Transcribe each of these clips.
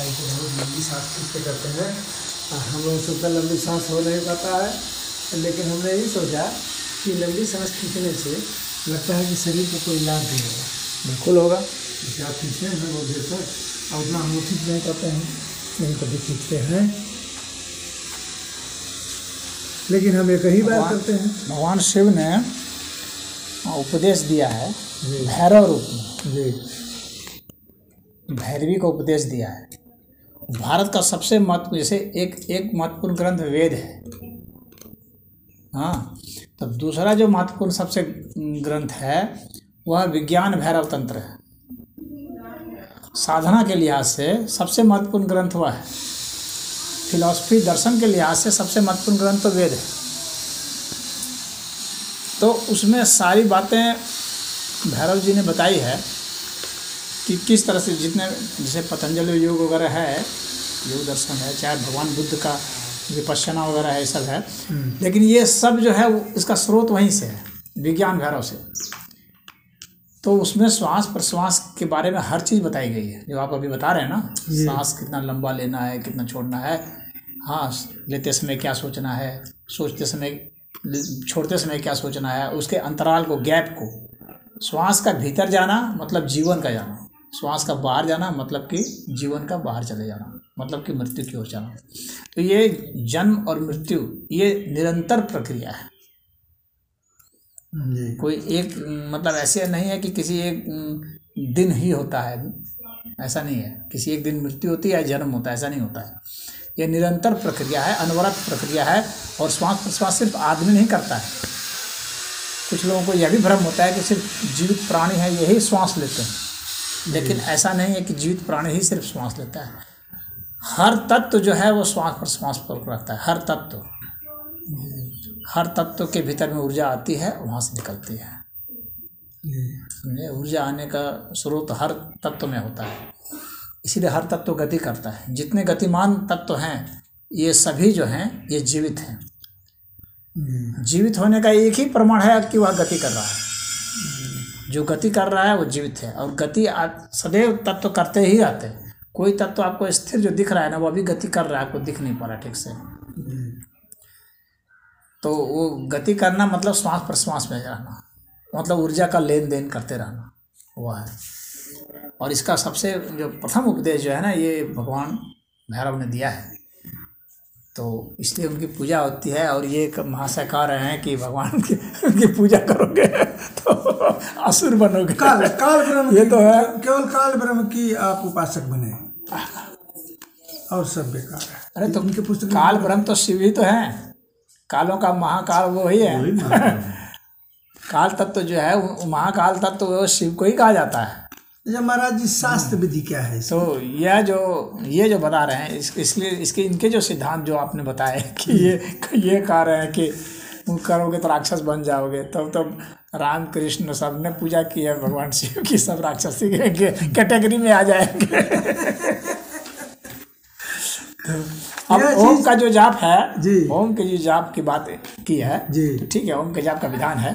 भाई को बहुत लंबी सांस खींच के करते हैं। हम लोगों से उतना लंबी सांस हो नहीं पाता है, लेकिन हमने यही सोचा कि लंबी सांस खींचने से लगता है कि शरीर को कोई लाभ भी होगा। बिल्कुल होगा। जैसे आप खींचते हैं बहुत देर तक, और उतना हम लोग खींच नहीं पाते हैं, नहीं कभी खींचते हैं, लेकिन हम एक ही बार करते हैं। भगवान शिव ने उपदेश दिया है भैरव रूप में जी, भैरवी को उपदेश दिया है। भारत का सबसे महत्व, जैसे एक महत्वपूर्ण ग्रंथ वेद है, हाँ, तब दूसरा जो महत्वपूर्ण सबसे ग्रंथ है वह विज्ञान भैरव तंत्र है। साधना के लिहाज से सबसे महत्वपूर्ण ग्रंथ वह है। फिलॉसफी दर्शन के लिहाज से सबसे महत्वपूर्ण ग्रंथ तो वेद है। तो उसमें सारी बातें भैरव जी ने बताई है कि किस तरह से, जितने जैसे पतंजलि योग वगैरह है, योग दर्शन है, चाहे भगवान बुद्ध का विपश्यना वगैरह है, ये सब है, लेकिन ये सब जो है इसका स्रोत वहीं से है, विज्ञान भैरव से। तो उसमें श्वास प्रश्वास के बारे में हर चीज़ बताई गई है, जो आप अभी बता रहे हैं ना, सांस कितना लंबा लेना है, कितना छोड़ना है, हाँ, लेते समय क्या सोचना है, सोचते समय, छोड़ते समय क्या सोचना है, उसके अंतराल को, गैप को। श्वास का भीतर जाना मतलब जीवन का जाना, श्वास का बाहर जाना मतलब कि जीवन का बाहर चले जाना, मतलब कि मृत्यु की ओर जाना। तो ये जन्म और मृत्यु ये निरंतर प्रक्रिया है। कोई एक मतलब ऐसे नहीं है कि किसी एक दिन ही होता है, ऐसा नहीं है। किसी एक दिन मृत्यु होती है, जन्म होता है, ऐसा नहीं होता है। ये निरंतर प्रक्रिया है, अनवरत प्रक्रिया है। और श्वास प्रश्वास सिर्फ आदमी नहीं करता है। कुछ लोगों को यह भी भ्रम होता है कि सिर्फ जीवित प्राणी है यही श्वास लेते हैं, लेकिन ऐसा नहीं है कि जीवित प्राणी ही सिर्फ श्वास लेता है। हर तत्व जो है वो श्वास प्रश्वास पर रहता है। हर तत्व के भीतर में ऊर्जा आती है, वहाँ से निकलती है। ऊर्जा आने का स्रोत हर तत्व में होता है, इसीलिए हर तत्व गति करता है। जितने गतिमान तत्व हैं ये सभी जो हैं ये जीवित हैं। जीवित होने का एक ही प्रमाण है कि वह गति कर रहा है। जो गति कर रहा है वो जीवित है। और गति सदैव तत्व करते ही आते हैं। कोई तत्व आपको स्थिर जो दिख रहा है ना, वो अभी गति कर रहा है, आपको दिख नहीं पा रहा ठीक से। तो वो गति करना मतलब श्वास प्रश्वास में रहना, मतलब ऊर्जा का लेन देन करते रहना, वह है। और इसका सबसे जो प्रथम उपदेश जो है ना, ये भगवान भैरव ने दिया है। तो इसलिए उनकी पूजा होती है। और ये महाशय कह रहे हैं कि भगवान की पूजा करोगे तो असुर बनोगे। काल ब्रह्म, ये तो है, केवल काल ब्रह्म की आप उपासक बने और सब बेकार है। अरे तो उनके पुस्तक काल ब्रह्म तो शिव ही तो है। कालों का महाकाल वो ही है। काल तत्व जो है वो महाकाल तत्व वो शिव को ही कहा जाता है। अच्छा महाराज जी, शास्त्र विधि क्या है? तो ये जो बता रहे हैं इसलिए इसके इनके जो सिद्धांत जो आपने बताए कि ये कह रहे हैं कि करोगे तो राक्षस बन जाओगे, तो राम कृष्ण सब ने पूजा की है भगवान शिव की, सब राक्षसी कैटेगरी में आ जाएंगे। अब ओम का जो जाप है जी, ओम के जो जाप की बात की है जी, तो ठीक है, ओम के जाप का विधान है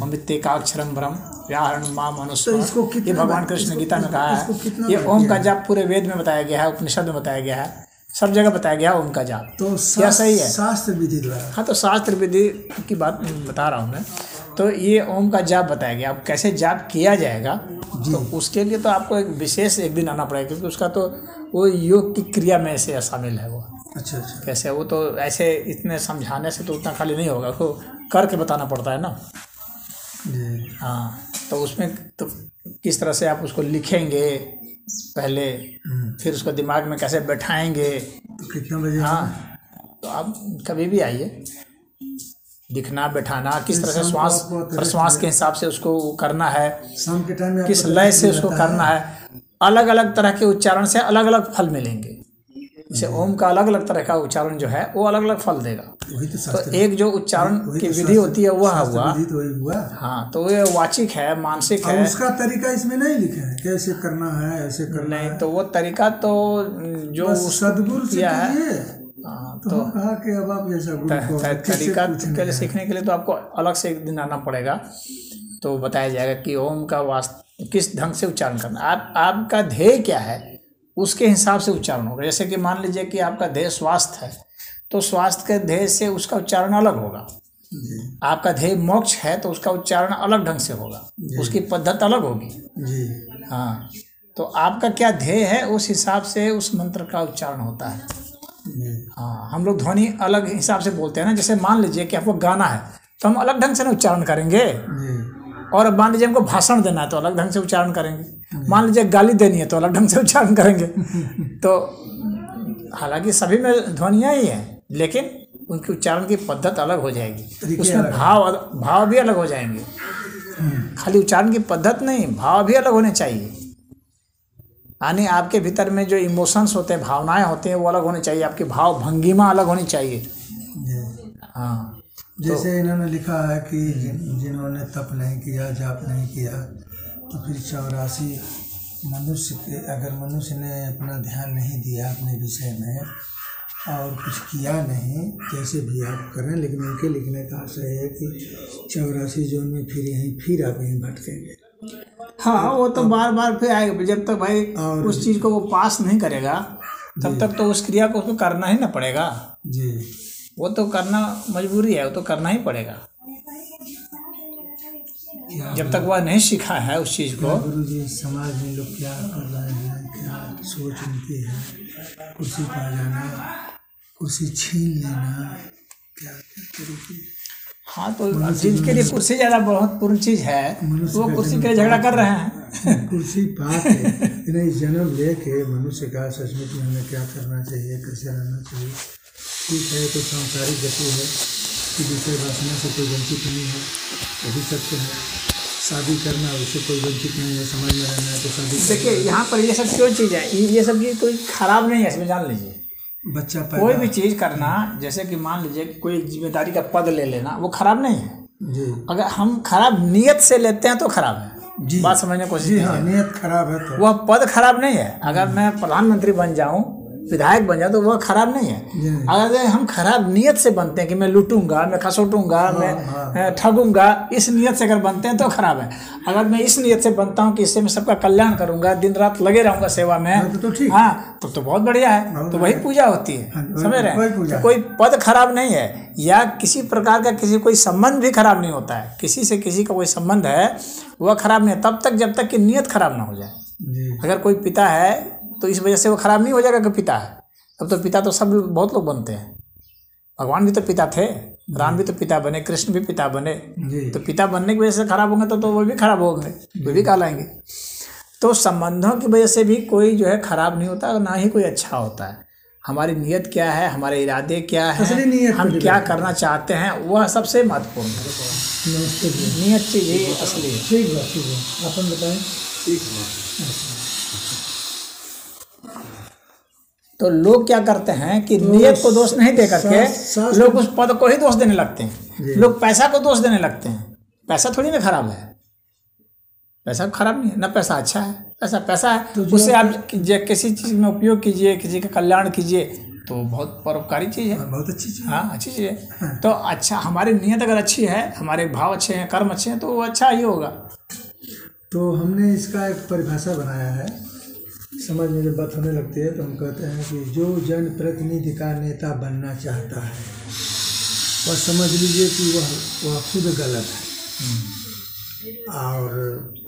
अमित्येकाक्षरम ब्रह्म व्याहरण माम अनुस्वर। ये भगवान कृष्ण गीता में कहा है। ये ओम का जाप पूरे वेद में बताया गया है, उपनिषद में बताया गया है, सब जगह बताया गया ओम का जाप। तो क्या सही है? शास्त्र विधि द्वारा। हाँ, तो शास्त्र विधि की बात बता रहा हूँ मैं। तो ये ओम का जाप बताया गया। अब कैसे जाप किया जाएगा, तो उसके लिए तो आपको एक विशेष एक दिन आना पड़ेगा, क्योंकि उसका तो वो योग की क्रिया में से शामिल है वो। अच्छा। कैसे? वो तो ऐसे इतने समझाने से तो उतना खाली नहीं होगा, उसको करके बताना पड़ता है ना। हाँ, तो उसमें तो किस तरह से आप उसको लिखेंगे पहले, फिर उसको दिमाग में कैसे बैठाएंगे। तो कितना बजे? हाँ, तो आप कभी भी आइए। लिखना, बैठाना, किस तरह से श्वास प्रश्वास के हिसाब से उसको करना है, शाम के टाइम में किस लय से उसको करना है। अलग अलग तरह के उच्चारण से अलग अलग फल मिलेंगे। जैसे ओम का अलग अलग तरह का उच्चारण जो है वो अलग अलग फल देगा। तो एक जो उच्चारण की विधि होती है वह हुआ। हाँ, तो ये वाचिक है, मानसिक है। उसका तरीका इसमें नहीं लिखा है, कैसे करना है, ऐसे करना नहीं, तो वो तरीका तो जो सदगुरु से है। तो कहा कि अब आप जैसा गुरु तरीका के लिए सीखने के लिए तो आपको अलग से एक दिन आना पड़ेगा, तो बताया जाएगा कि ओम का किस ढंग से उच्चारण करना। आपका ध्येय क्या है, उसके हिसाब से उच्चारण होगा। जैसे कि मान लीजिए कि आपका ध्येय स्वास्थ्य है, तो स्वास्थ्य के ध्येय से उसका उच्चारण अलग होगा। जी आपका ध्येय मोक्ष है तो उसका उच्चारण अलग ढंग से होगा, उसकी पद्धत अलग होगी। जी हाँ, तो आपका क्या ध्येय है उस हिसाब से उस मंत्र का उच्चारण होता है। जी हाँ, हम लोग ध्वनि अलग हिसाब से बोलते हैं ना। जैसे मान लीजिए कि आपको गाना है तो हम अलग ढंग से ना उच्चारण करेंगे, जी और मान लीजिए हमको भाषण देना है तो अलग ढंग से उच्चारण करेंगे, मान लीजिए गाली देनी है तो अलग ढंग से उच्चारण करेंगे। तो हालांकि सभी में ध्वनियाँ ही हैं, लेकिन उनकी उच्चारण की पद्धत अलग हो जाएगी, उसमें भाव भी अलग हो जाएंगे। खाली उच्चारण की पद्धत नहीं, भाव भी अलग होने चाहिए। यानी आपके भीतर में जो इमोशंस होते हैं, भावनाएं होते हैं, वो अलग होने चाहिए, आपकी भाव भंगिमा अलग होनी चाहिए। हाँ, जैसे इन्होंने लिखा है कि जिन्होंने तप नहीं किया, जाप नहीं किया, तो फिर 84 मनुष्य के, अगर मनुष्य ने अपना ध्यान नहीं दिया अपने विषय में और कुछ किया नहीं, कैसे भी आप करें, लेकिन उनके लिखने का आशय है कि 84 जोन में फिर आप यहीं भटकेंगे। हाँ, वो तो बार बार फिर आएगा। जब तक भाई उस चीज़ को वो पास नहीं करेगा तब तक तो उस क्रिया को उसको करना ही ना पड़ेगा। जी, वो तो करना मजबूरी है, वो तो करना ही पड़ेगा। जब तक वह नहीं सीखा है उस चीज़ को। गुरु जी, समाज में लोग क्या कर रहे हैं, क्या सोच उनकी है, कुर्सी पा जाना, कुर्सी छीन लेना, क्या क्या तरीके। हाँ, तो जिनके लिए कुर्सी ज़्यादा महत्वपूर्ण चीज़ है वो कुर्सी के लिए झगड़ा कर रहे हैं। कुर्सी पा के इन्हें जन्म लेके मनुष्य का सचमुच में हमें क्या करना चाहिए, कैसे रहना चाहिए। ठीक है, तो सांसारिक गति है कि दूसरे वासना से कोई वंचित नहीं है, वो भी सत्य है। शादी करना, उससे कोई वंचित नहीं है, समाज में रहना है तो शादी। देखिए यहाँ पर ये सब क्यों चीज़ है, ये सब चीज़ कोई खराब नहीं है, इसमें जान लीजिए। बच्चा कोई भी चीज़ करना, जैसे कि मान लीजिए कोई जिम्मेदारी का पद ले लेना, वो खराब नहीं है जी। अगर हम खराब नियत से लेते हैं तो खराब है जी, बात समझने की कोशिश जी। कीजिए। हाँ, नियत खराब है तो वह पद खराब नहीं है। अगर मैं प्रधानमंत्री बन जाऊं, विधायक बन जाऊं, तो वह खराब नहीं है। अगर हम खराब नियत से बनते हैं कि मैं लूटूंगा, मैं खसोटूंगा, मैं ठगूंगा, इस नियत से अगर बनते हैं तो खराब है। अगर मैं इस नियत से बनता हूं कि इससे मैं सबका कल्याण करूंगा, दिन रात लगे रहूंगा सेवा में, तो ठीक। हाँ, तो बहुत बढ़िया है। तो वही पूजा होती है, समझ रहे हैं। तो कोई पद खराब नहीं है, या किसी प्रकार का किसी कोई संबंध भी खराब नहीं होता है। किसी से किसी का कोई संबंध है वह खराब नहीं है तब तक जब तक कि नियत खराब ना हो जाए। अगर कोई पिता है तो इस वजह से वो खराब नहीं हो जाएगा कि पिता है। अब तो पिता तो सब बहुत लोग बनते हैं। भगवान भी तो पिता थे, राम भी तो पिता बने, कृष्ण भी पिता बने। तो पिता बनने की वजह से खराब होंगे तो वो भी खराब होंगे, वो भी कहलाएंगे। तो संबंधों की वजह से भी कोई जो है खराब नहीं होता, ना ही कोई अच्छा होता है। हमारी नियत क्या है, हमारे इरादे क्या है, हम क्या करना चाहते हैं, वह सबसे महत्वपूर्ण है। नियत चीज ही असली है। ठीक है, ठीक है, अपन बताएं। तो लोग क्या करते हैं कि नियत को दोष नहीं दे करके लोग उस पद को ही दोष देने लगते हैं। लोग पैसा को दोष देने लगते हैं। पैसा थोड़ी ना खराब है, पैसा खराब नहीं है ना, पैसा अच्छा है। पैसा है तो उससे आप किसी चीज़ में उपयोग कीजिए, किसी का कल्याण कीजिए, तो बहुत परोपकारी चीज़ है, बहुत अच्छी चीज़। हाँ, अच्छी चीज़ है। तो अच्छा, हमारी नियत अगर अच्छी है, हमारे भाव अच्छे हैं, कर्म अच्छे हैं, तो वो अच्छा ही होगा। तो हमने इसका एक परिभाषा बनाया है। समाज में जब बात होने लगती है तो हम कहते हैं कि जो जन प्रतिनिधि का नेता बनना चाहता है वह समझ लीजिए कि वह खुद गलत है। और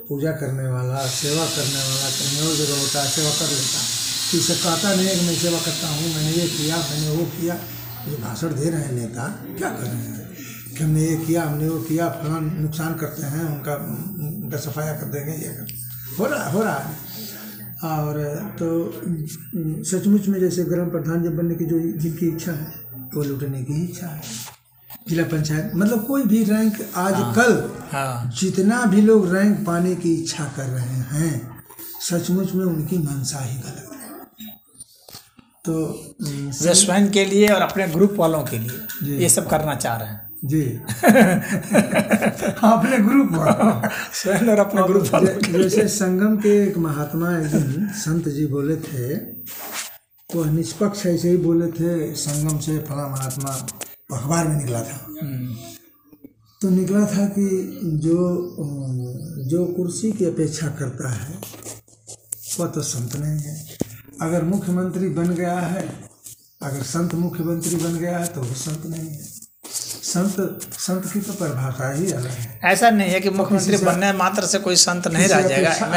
पूजा करने वाला, सेवा करने वाला कहीं और जगह होता है, सेवा कर लेता है, किसी कहता नहीं है कि मैं सेवा करता हूँ, मैंने ये किया, मैंने वो किया। जो भाषण दे रहे हैं नेता, क्या कर रहे हैं कि हमने ये किया, हमने वो किया, फलां नुकसान करते हैं, उनका सफाया कर देंगे, ये कर हो रहा है। और तो सचमुच में जैसे ग्राम प्रधान जब बनने की जो जिनकी इच्छा है वो लूटने की इच्छा है। जिला पंचायत, मतलब कोई भी रैंक आजकल जितना भी लोग रैंक पाने की इच्छा कर रहे हैं, सचमुच में उनकी मंशा ही गलत है। तो वे स्वयं के लिए और अपने ग्रुप वालों के लिए ये सब करना चाह रहे हैं जी। अपने ग्रुप स्वयं और अपने ग्रुप वालों के लिए। जैसे संगम के एक महात्मा, एक दिन संत जी बोले थे, तो निष्पक्ष ऐसे ही बोले थे, संगम से फला महात्मा अखबार में निकला था। तो निकला था कि जो कुर्सी की अपेक्षा करता है वह तो संत नहीं है, अगर मुख्यमंत्री बन गया है, अगर संत मुख्यमंत्री बन गया है तो वो संत नहीं है। संत की तो परिभाषा ही अलग है। ऐसा नहीं है कि मुख्यमंत्री बनने मात्र से कोई संत नहीं रह जाएगा।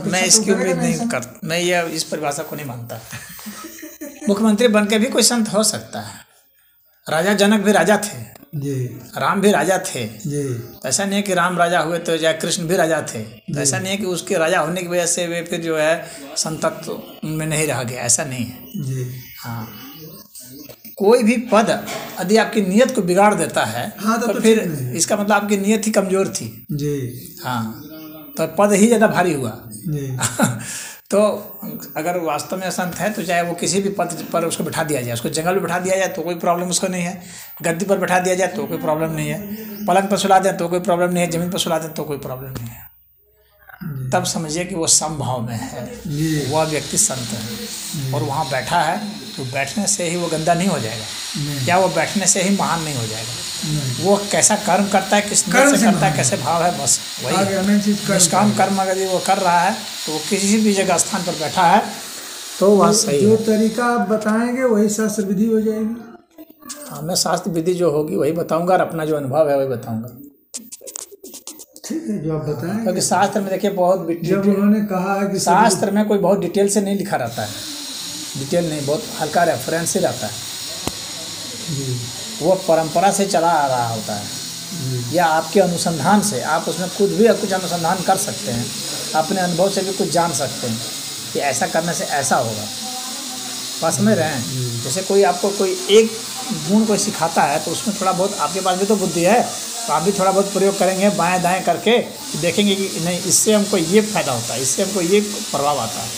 मैं इसकी उम्मीद नहीं कर, मैं ये इस परिभाषा को नहीं मानता। मुख्यमंत्री बन के भी कोई संत हो सकता है। राजा जनक भी राजा थे जी, राम भी राजा थे जी। ऐसा नहीं है कि राम राजा हुए तो या कृष्ण भी राजा थे। ऐसा नहीं है कि उसके राजा होने की वजह से वे फिर जो है संतत्व उनमें नहीं रह गया, ऐसा नहीं है जी। हाँ, कोई भी पद यदि आपकी नीयत को बिगाड़ देता है हाँ, तो फिर इसका मतलब आपकी नीयत ही कमजोर थी जी। हाँ, तो पद ही ज़्यादा भारी हुआ जी। तो अगर वास्तव में संत है तो चाहे वो किसी भी पद पर उसको बिठा दिया जाए, उसको जंगल में बिठा दिया जाए तो कोई प्रॉब्लम उसको नहीं है, गद्दी पर बिठा दिया जाए तो कोई प्रॉब्लम नहीं है, पलंग पर सुला दें तो कोई प्रॉब्लम नहीं है, ज़मीन पर सुला दें तो कोई प्रॉब्लम नहीं है। तब समझिए कि वो समभाव में है, वह व्यक्ति संत है और वहाँ बैठा है तो बैठने से ही वो गंदा नहीं हो जाएगा, क्या वो बैठने से ही महान नहीं हो जाएगा। वो कैसा कर्म करता है, किस नीयत से करता है, कैसे भाव है, बस वही निष्काम कर्म अगर वो कर रहा है तो वो किसी भी जगह स्थान पर बैठा है तो वह सही जो तरीका आप बताएंगे वही शास्त्र विधि हो जाएगी। हाँ, मैं शास्त्र विधि जो होगी वही बताऊंगा और अपना जो अनुभव है वही बताऊंगा। ठीक है, जो आप बताएं। क्योंकि शास्त्र में देखिए बहुत जब उन्होंने कहा है कि शास्त्र में कोई बहुत डिटेल से नहीं लिखा रहता है, डिटेल नहीं, बहुत हल्का रेफरेंस ही रहता है। वो परंपरा से चला आ रहा होता है या आपके अनुसंधान से, आप उसमें खुद भी कुछ अनुसंधान कर सकते हैं, अपने अनुभव से भी कुछ जान सकते हैं कि ऐसा करने से ऐसा होगा। बात समझ रहे हैं? जैसे कोई आपको कोई एक गुण कोई सिखाता है तो उसमें थोड़ा बहुत आपके पास भी तो बुद्धि है, तो आप भी थोड़ा बहुत प्रयोग करेंगे बाएं दाएं करके, देखेंगे कि नहीं इससे हमको ये फ़ायदा होता है, इससे हमको ये प्रभाव आता है।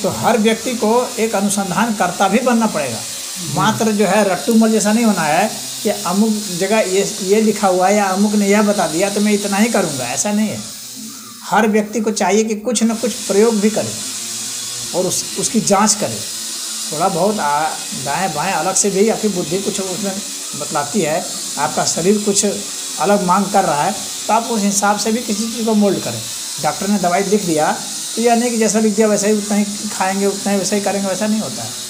तो हर व्यक्ति को एक अनुसंधान करता भी बनना पड़ेगा, मात्र जो है रट्टू मल जैसा नहीं होना है कि अमुक जगह ये लिखा हुआ है या अमुक ने यह बता दिया तो मैं इतना ही करूँगा, ऐसा नहीं है। हर व्यक्ति को चाहिए कि कुछ न कुछ प्रयोग भी करे और उसकी जांच करे। थोड़ा बहुत दाएं बाएं अलग से भी आपकी बुद्धि कुछ उसमें बतलाती है, आपका शरीर कुछ अलग मांग कर रहा है तो आप उस हिसाब से भी किसी चीज़ को मोल्ड करें। डॉक्टर ने दवाई लिख दिया तो यह नहीं कि जैसा लिख दिया वैसा ही उतना ही खाएंगे, उतना ही वैसा ही करेंगे, वैसा नहीं होता है।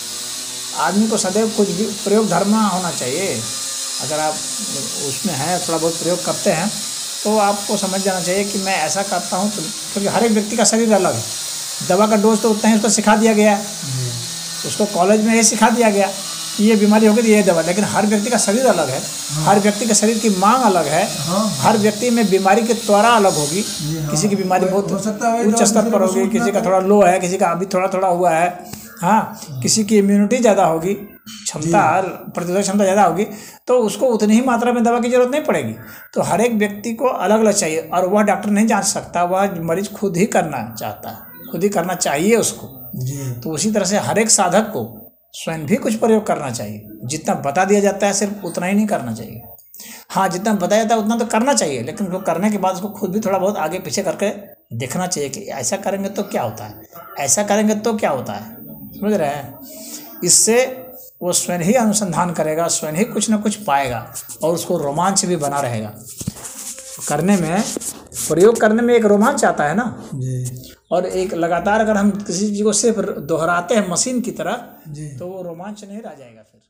आदमी को सदैव कुछ भी प्रयोग धर्म होना चाहिए। अगर आप उसमें हैं थोड़ा बहुत प्रयोग करते हैं तो आपको समझ जाना चाहिए कि मैं ऐसा करता हूँ तो, क्योंकि हर एक व्यक्ति का शरीर अलग है। दवा का डोज तो उतना ही उसको सिखा दिया गया है, उसको कॉलेज में ये सिखा दिया गया कि ये बीमारी होगी तो ये दवा, लेकिन हर व्यक्ति का शरीर अलग है। हर व्यक्ति के शरीर की मांग अलग है। हर व्यक्ति में बीमारी की त्वरा अलग होगी। किसी की बीमारी बहुत उच्च स्तर पर होगी, किसी का थोड़ा लो है, किसी का अभी थोड़ा थोड़ा हुआ है। हाँ, किसी की इम्यूनिटी ज़्यादा होगी, क्षमता प्रतिरोधक क्षमता ज़्यादा होगी, तो उसको उतनी ही मात्रा में दवा की जरूरत नहीं पड़ेगी। तो हर एक व्यक्ति को अलग अलग चाहिए और वह डॉक्टर नहीं जांच सकता, वह मरीज खुद ही करना चाहता है, खुद ही करना चाहिए उसको। तो उसी तरह से हर एक साधक को स्वयं भी कुछ प्रयोग करना चाहिए। जितना बता दिया जाता है सिर्फ उतना ही नहीं करना चाहिए। हाँ, जितना बताया जाता है उतना तो करना चाहिए, लेकिन वो करने के बाद उसको खुद भी थोड़ा बहुत आगे पीछे करके देखना चाहिए कि ऐसा करेंगे तो क्या होता है, ऐसा करेंगे तो क्या होता है। समझ रहे हैं? इससे वो स्वयं ही अनुसंधान करेगा, स्वयं ही कुछ ना कुछ पाएगा और उसको रोमांच भी बना रहेगा। करने में, प्रयोग करने में एक रोमांच आता है ना जी। और एक लगातार अगर हम किसी चीज़ को सिर्फ दोहराते हैं मशीन की तरह तो वो रोमांच नहीं रह जाएगा फिर।